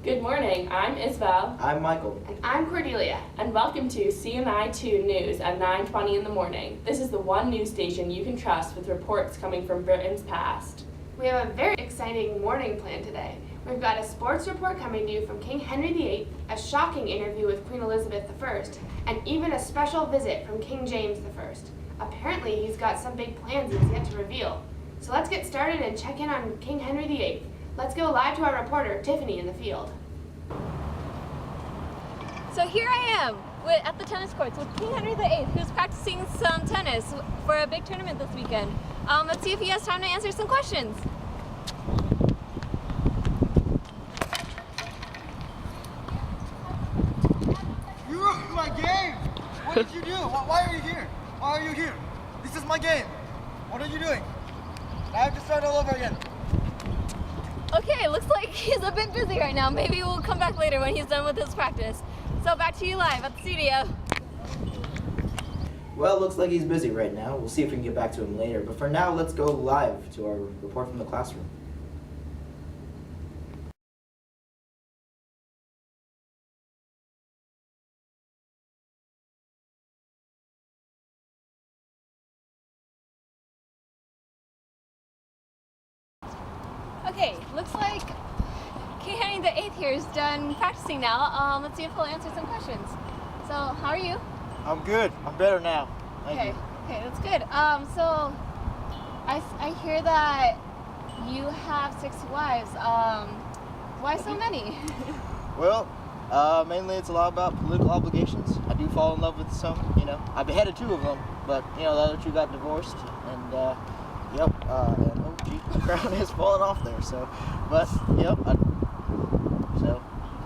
Good morning, I'm Isabel. I'm Michael. And I'm Cordelia. And welcome to CNI 2 News at 9:20 in the morning. This is the one news station you can trust with reports coming from Britain's past. We have a very exciting morning planned today. We've got a sports report coming to you from King Henry VIII, a shocking interview with Queen Elizabeth I, and even a special visit from King James I. Apparently, he's got some big plans he's yet to reveal. So let's get started and check in on King Henry VIII. Let's go live to our reporter, Tiffany, in the field. So here I am at the tennis courts with King Henry VIII, who's practicing some tennis for a big tournament this weekend. Let's see if he has time to answer some questions. You ruined my game! What did you do? Why are you here? Why are you here? This is my game. What are you doing? I have to start all over again. Okay, looks like he's a bit busy right now. Maybe we'll come back later when he's done with his practice. So back to you live at the studio. Well, it looks like he's busy right now. We'll see if we can get back to him later. But for now, let's go live to our report from the classroom. Okay, looks like King Henry VIII here is done practicing now. Let's see if he'll answer some questions. So, how are you? I'm good. I'm better now. Thank you. Okay, that's good. So I hear that you have 6 wives. Why so many? Well, mainly it's a lot about political obligations. I do fall in love with some, I beheaded 2 of them, but, the other 2 got divorced, and, and oh, gee, the crown is falling off there, so, but, so.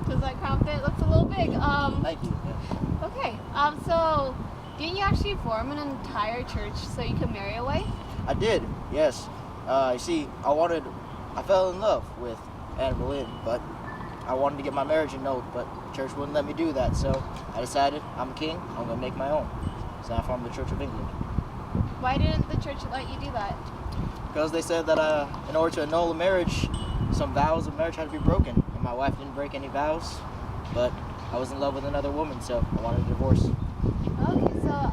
Does that crown fit? Looks a little big. Thank you. Yeah. Okay, so didn't you actually form an entire church so you could marry away? I did, yes. You see, I fell in love with Anne Boleyn, but I wanted to get my marriage annulled, but the church wouldn't let me do that, so I decided I'm a king, I'm going to make my own. So I formed the Church of England. Why didn't the church let you do that? Because they said that in order to annul a marriage, some vows of marriage had to be broken, and my wife didn't break any vows, but I was in love with another woman, so I wanted a divorce. Okay, so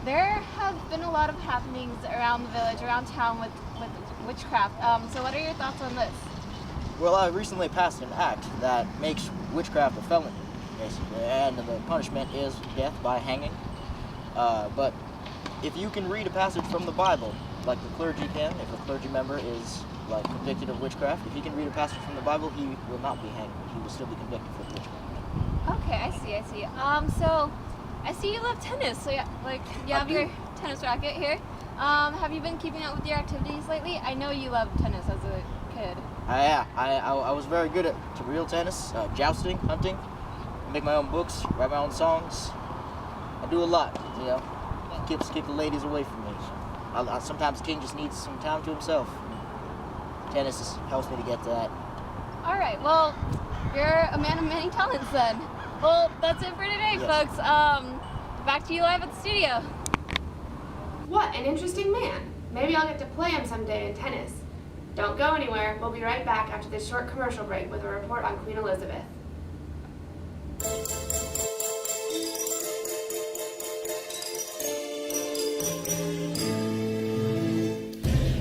there have been a lot of happenings around the village, around town with witchcraft. So what are your thoughts on this? Well, I recently passed an act that makes witchcraft a felony, basically, and the punishment is death by hanging. But if you can read a passage from the Bible, like the clergy can, if a clergy member is convicted of witchcraft, if he can read a passage from the Bible, he will not be hanged. He will still be convicted for witchcraft. Okay, I see. So I see you love tennis. So you have your tennis racket here. Have you been keeping up with your activities lately? I know you loved tennis as a kid. I was very good at real tennis, jousting, hunting. I make my own books, write my own songs. I do a lot, keep the ladies away from me. Sometimes King just needs some time to himself. Tennis helps me to get to that. All right, well, you're a man of many talents then. Well, that's it for today, yes. Folks. Back to you live at the studio. What an interesting man. Maybe I'll get to play him someday in tennis. Don't go anywhere. We'll be right back after this short commercial break with a report on Queen Elizabeth.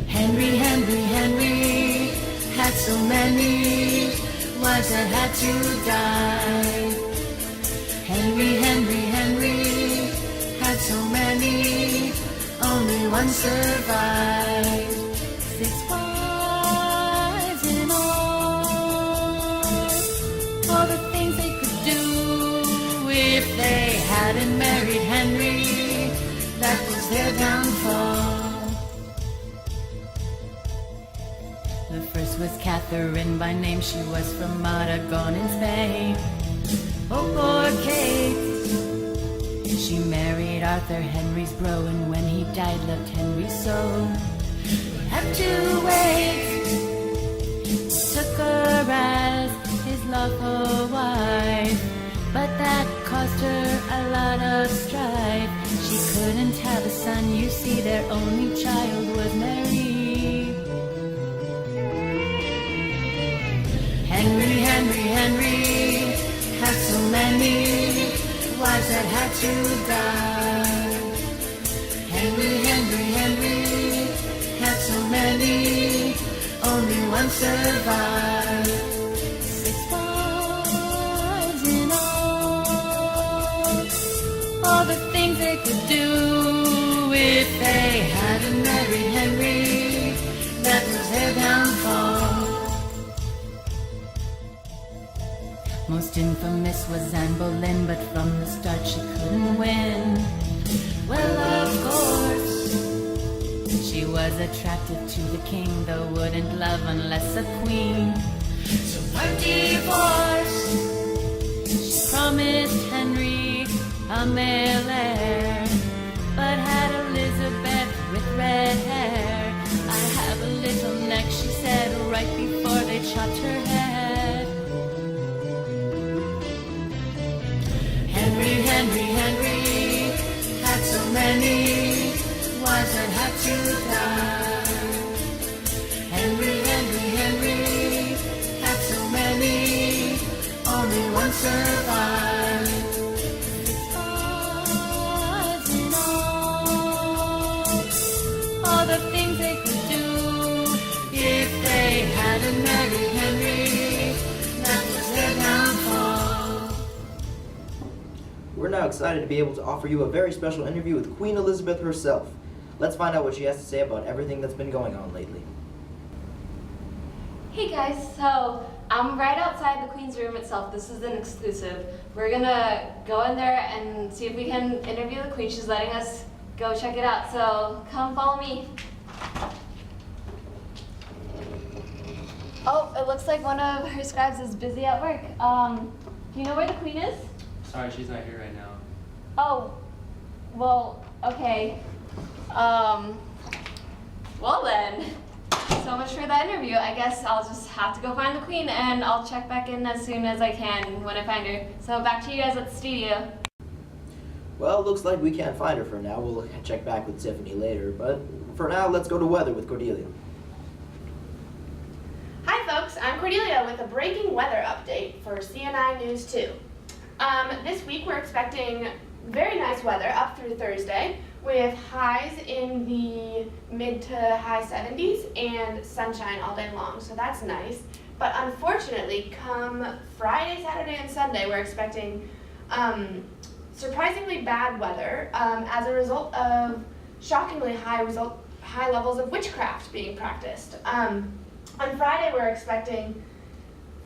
Henry had so many wives that had to die. Henry had so many, only one survived. 6 wives in all the things they could do if they hadn't married Henry, that was their downfall. The first was Catherine by name, she was from Aragon in Spain. Oh, poor Kate. She married Arthur, Henry's bro, and when he died, loved Henry so. Had to wait. Took her as his lawful wife, but that caused her a lot of strife. She couldn't have a son, you see, their only child was Mary. Henry Henry had so many wives that had to die. Henry had so many, only one survived. 6 wives in all the things they could do if they hadn't married Henry. That was their downfall. Most infamous was Anne Boleyn, but from the start she couldn't win. Well, of course, she was attracted to the king, though wouldn't love unless a queen. So by divorce, she promised Henry a male heir, but had Elizabeth with red hair. I have a little neck, she said, right before they chopped her head. Henry had so many wives that had to die. Henry had so many, only one survived. 6 wives in all the things they could do if they hadn't married Henry. That was their downfall. We're now excited to be able to offer you a very special interview with Queen Elizabeth herself. Let's find out what she has to say about everything that's been going on lately. Hey guys, so I'm right outside the Queen's room itself. This is an exclusive. We're gonna go in there and see if we can interview the Queen. She's letting us go check it out, so come follow me. Oh, it looks like one of her scribes is busy at work. Do you know where the Queen is? Sorry, she's not here right now. Oh, well, okay. Well then, so much for that interview. I guess I'll just have to go find the Queen, and I'll check back in as soon as I can when I find her. So back to you guys at the studio. Well, looks like we can't find her for now. We'll check back with Tiffany later, but for now, let's go to weather with Cordelia. Hi folks, I'm Cordelia with a breaking weather update for CNI News 2. This week we're expecting very nice weather up through Thursday with highs in the mid to high 70s and sunshine all day long, so that's nice. But unfortunately, come Friday, Saturday, and Sunday, we're expecting surprisingly bad weather as a result of shockingly high levels of witchcraft being practiced. On Friday, we're expecting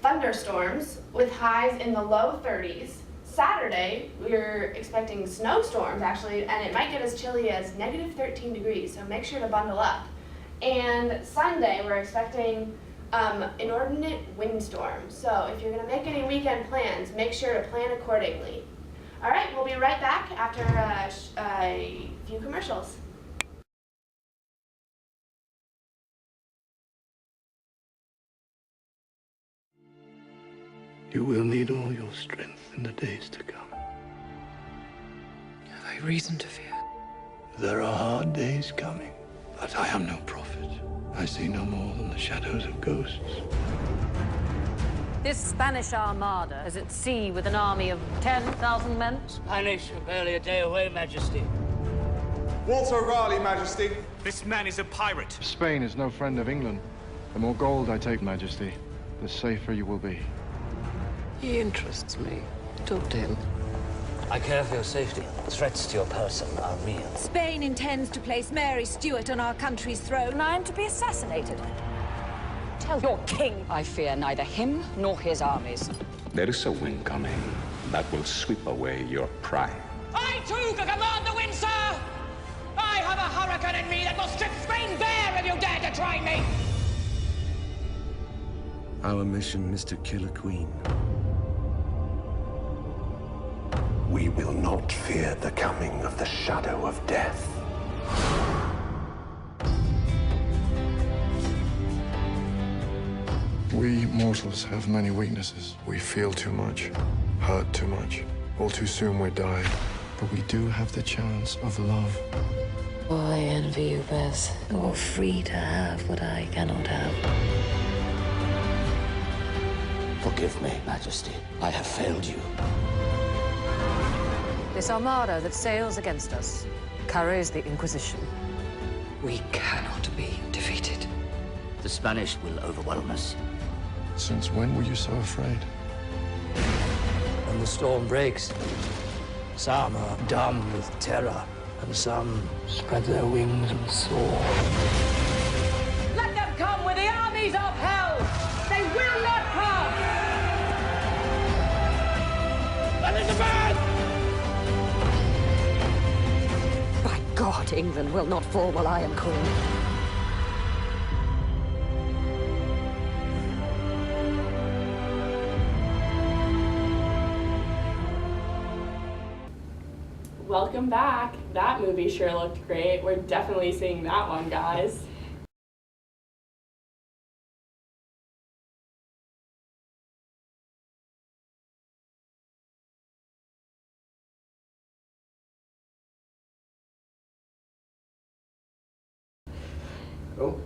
thunderstorms with highs in the low 30s. Saturday, we're expecting snowstorms, actually, and it might get as chilly as negative 13 degrees, so make sure to bundle up. And Sunday, we're expecting inordinate windstorms. So if you're going to make any weekend plans, make sure to plan accordingly. All right, we'll be right back after a few commercials. You will need all your strength in the days to come. Have I reason to fear? There are hard days coming, but I am no prophet. I see no more than the shadows of ghosts. This Spanish armada is at sea with an army of 10,000 men. Spanish are barely a day away, Majesty. Walter Raleigh, Majesty. This man is a pirate. Spain is no friend of England. The more gold I take, Majesty, the safer you will be. He interests me. Talk to him. I care for your safety. Threats to your person are real. Spain intends to place Mary Stuart on our country's throne and to be assassinated. Tell your king I fear neither him nor his armies. There is a wind coming that will sweep away your pride. I too can command the wind, sir! I have a hurricane in me that will strip Spain bare if you dare to try me! Our mission is to kill a queen. We will not fear the coming of the shadow of death. We mortals have many weaknesses. We feel too much, hurt too much. All too soon we die. But we do have the chance of love. Oh, I envy you, Bess. You're free to have what I cannot have. For Forgive me, Majesty. I have failed you. This armada that sails against us carries the Inquisition. We cannot be defeated. The Spanish will overwhelm us. Since when were you so afraid? When the storm breaks, some are dumb with terror, and some spread their wings and soar. Let them come with the armies of hell! They will not come! Let in the man! By God, England will not fall while I am queen. Welcome back. That movie sure looked great. We're definitely seeing that one, guys. Oh,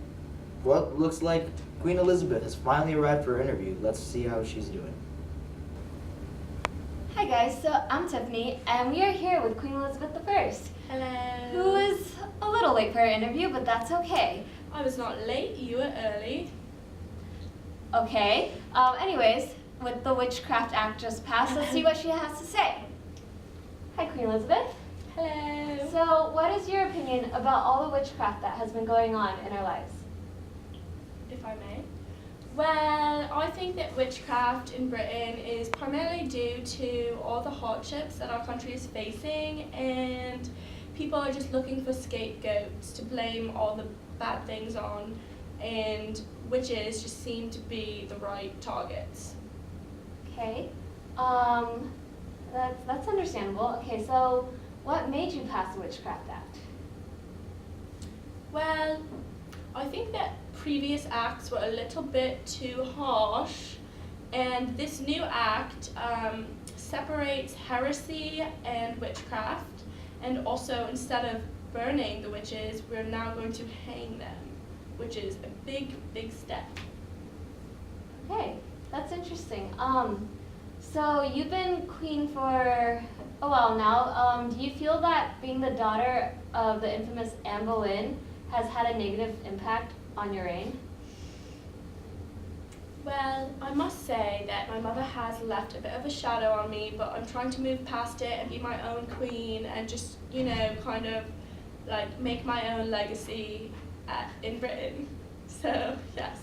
well, looks like Queen Elizabeth has finally arrived for her interview. Let's see how she's doing. Hi guys, so I'm Tiffany, and we are here with Queen Elizabeth I. Hello. Who is a little late for our interview, but that's okay. I was not late, you were early. Okay, anyways, with the Witchcraft Act just passed, let's see what she has to say. Hi Queen Elizabeth. Hello. So, what is your opinion about all the witchcraft that has been going on in our lives? If I may. Well, I think that witchcraft in Britain is primarily due to all the hardships that our country is facing, and people are just looking for scapegoats to blame all the bad things on, and witches just seem to be the right targets. Okay, that's understandable. Okay, so what made you pass the Witchcraft Act? Well, I think that previous acts were a little bit too harsh, and this new act separates heresy and witchcraft, and also instead of burning the witches, we're now going to hang them, which is a big, big step. Okay, that's interesting. So you've been queen for a while now. Do you feel that being the daughter of the infamous Anne Boleyn has had a negative impact on your reign? Well, I must say that my mother has left a bit of a shadow on me, but I'm trying to move past it and be my own queen and just, you know, kind of like make my own legacy in Britain. So, yes.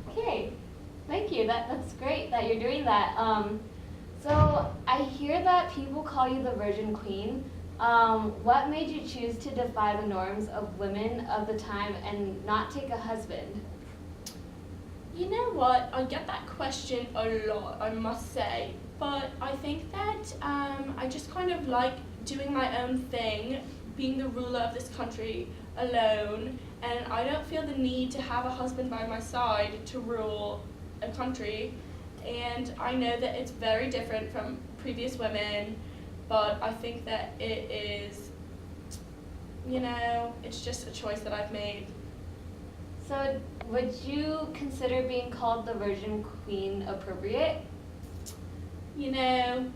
Okay, thank you. That's great that you're doing that. So I hear that people call you the Virgin Queen. What made you choose to defy the norms of women of the time and not take a husband? You know what? I get that question a lot, I must say. But I think that I just kind of like doing my own thing, being the ruler of this country alone, and I don't feel the need to have a husband by my side to rule a country. And I know that it's very different from previous women, but I think that it is, you know, it's just a choice that I've made. So would you consider being called the Virgin Queen appropriate? You know,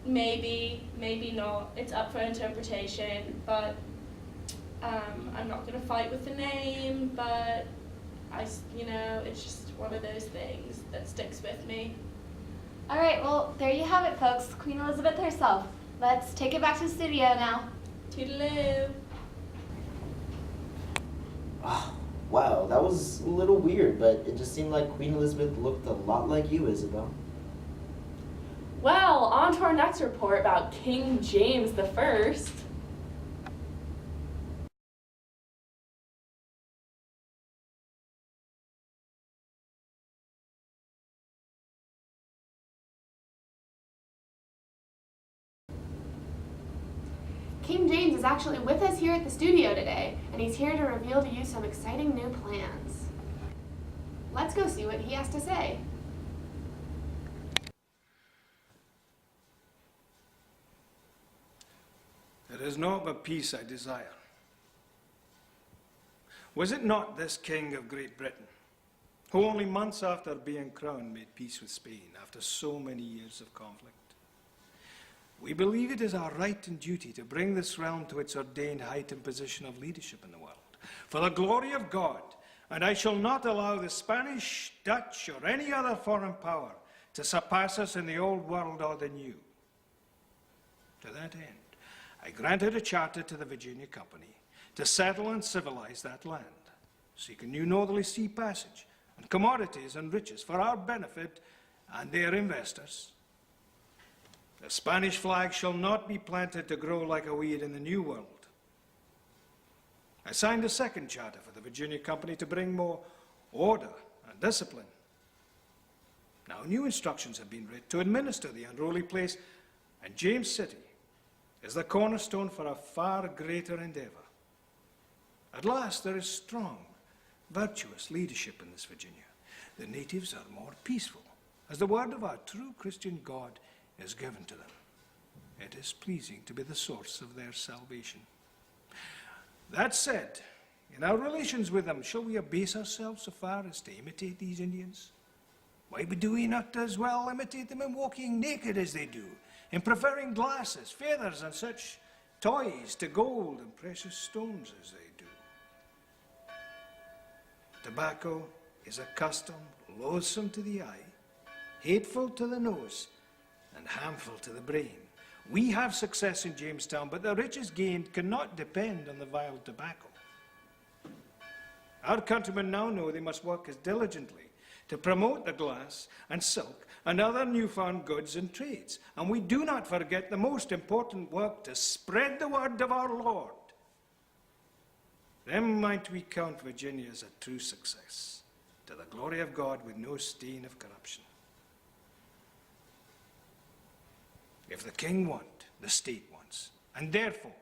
maybe, maybe not. It's up for interpretation, but I'm not going to fight with the name, but you know, it's just one of those things that sticks with me. All right, well, there you have it, folks. Queen Elizabeth herself. Let's take it back to the studio now. Toodaloo. Oh, wow, that was a little weird, but it just seemed like Queen Elizabeth looked a lot like you, Isabel. Well, on to our next report about King James I. King James is actually with us here at the studio today, and he's here to reveal to you some exciting new plans. Let's go see what he has to say. It is not but peace I desire. Was it not this King of Great Britain who only months after being crowned made peace with Spain after so many years of conflict. We believe it is our right and duty to bring this realm to its ordained height and position of leadership in the world, for the glory of God, and I shall not allow the Spanish, Dutch, or any other foreign power to surpass us in the old world or the new. To that end, I granted a charter to the Virginia Company to settle and civilize that land, seeking new northerly sea passage and commodities and riches for our benefit and their investors. The Spanish flag shall not be planted to grow like a weed in the New World. I signed a second charter for the Virginia Company to bring more order and discipline. Now new instructions have been written to administer the unruly place, and James City is the cornerstone for a far greater endeavor. At last there is strong, virtuous leadership in this Virginia. The natives are more peaceful, as the word of our true Christian God is given to them. It is pleasing to be the source of their salvation. That said, in our relations with them, shall we abase ourselves so far as to imitate these Indians? Why do we not as well imitate them in walking naked as they do, in preferring glasses, feathers, and such toys to gold and precious stones as they do? Tobacco is a custom loathsome to the eye, hateful to the nose, and harmful to the brain. We have success in Jamestown, but the riches gained cannot depend on the vile tobacco. Our countrymen now know they must work as diligently to promote the glass and silk and other newfound goods and trades. And we do not forget the most important work to spread the word of our Lord. Then might we count Virginia as a true success, to the glory of God with no stain of corruption. If the king want, the state wants, and therefore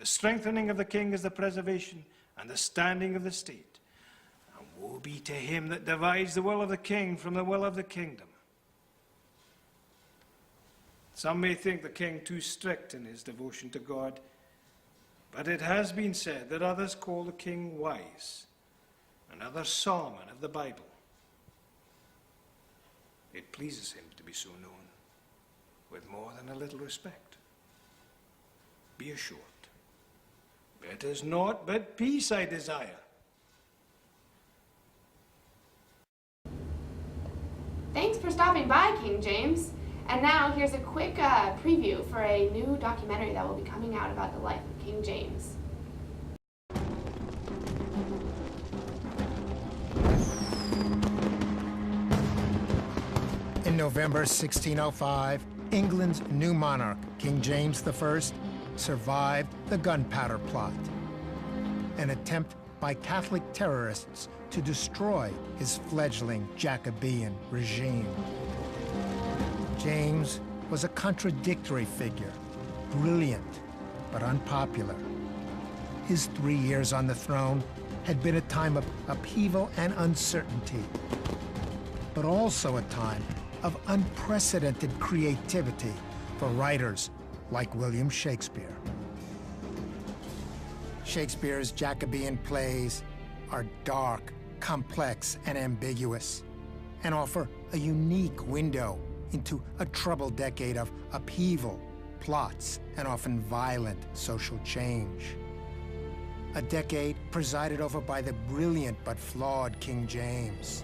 the strengthening of the king is the preservation and the standing of the state. And woe be to him that divides the will of the king from the will of the kingdom. Some may think the king too strict in his devotion to God, but it has been said that others call the king wise, and others Solomon of the Bible. It pleases him to be so known, with more than a little respect. Be assured, it is naught but peace I desire. Thanks for stopping by, King James. And now here's a quick preview for a new documentary that will be coming out about the life of King James. In November 1605, England's new monarch, King James I, survived the Gunpowder Plot, an attempt by Catholic terrorists to destroy his fledgling Jacobean regime. James was a contradictory figure, brilliant but unpopular. His 3 years on the throne had been a time of upheaval and uncertainty, but also a time of unprecedented creativity for writers like William Shakespeare. Shakespeare's Jacobean plays are dark, complex, and ambiguous, and offer a unique window into a troubled decade of upheaval, plots, and often violent social change. A decade presided over by the brilliant but flawed King James.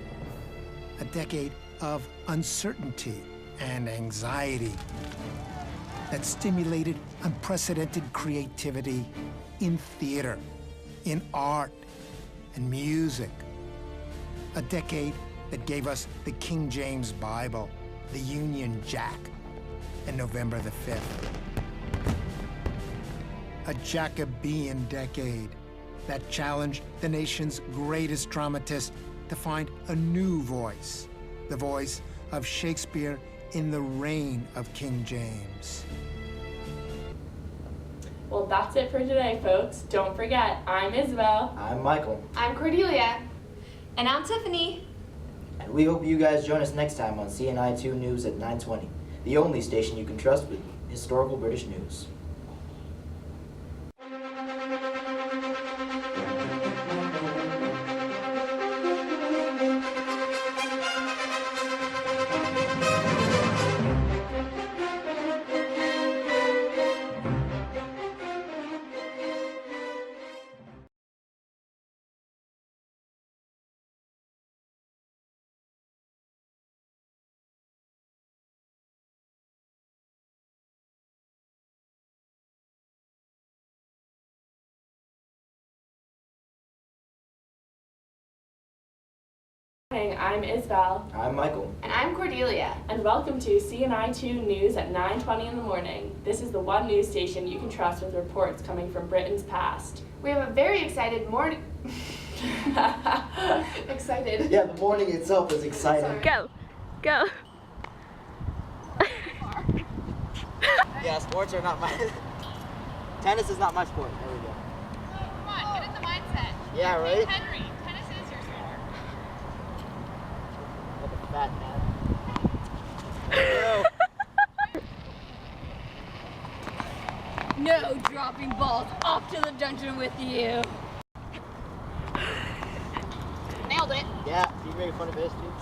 A decade of uncertainty and anxiety that stimulated unprecedented creativity in theater, in art, and music. A decade that gave us the King James Bible, the Union Jack, and November the 5th. A Jacobean decade that challenged the nation's greatest dramatist to find a new voice, the voice of Shakespeare in the reign of King James. Well, that's it for today, folks. Don't forget, I'm Isabel. I'm Michael. I'm Cordelia. And I'm Tiffany. And we hope you guys join us next time on CNI 2 News at 9:20, the only station you can trust with historical British news. I'm Isabel. I'm Michael. And I'm Cordelia. And welcome to CNI2 News at 9:20 in the morning. This is the one news station you can trust with reports coming from Britain's past. We have a very excited morning. Excited. Yeah, the morning itself is exciting. Go. Go. Yeah, sports are not my... Tennis is not my sport. There we go. Come on, get in the mindset. Yeah, right? Henry, tennis is your sport. Like a fat man. No dropping balls. Off to the dungeon with you. Nailed it. Yeah, you made fun of his too.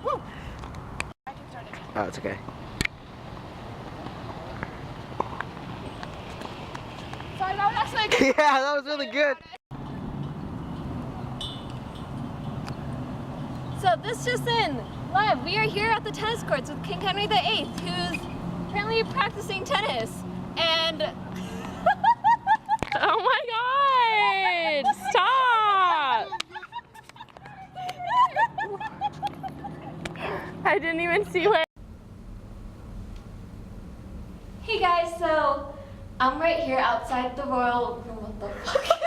Woo! I can start again. Oh, it's okay. Sorry about that second. Yeah, that was really good. So this just in, live, we are here at the tennis courts with King Henry VIII, who's apparently practicing tennis. And Oh my god! Stop! I didn't even see where. hey guys, so I'm right here outside the royal room. What the fuck?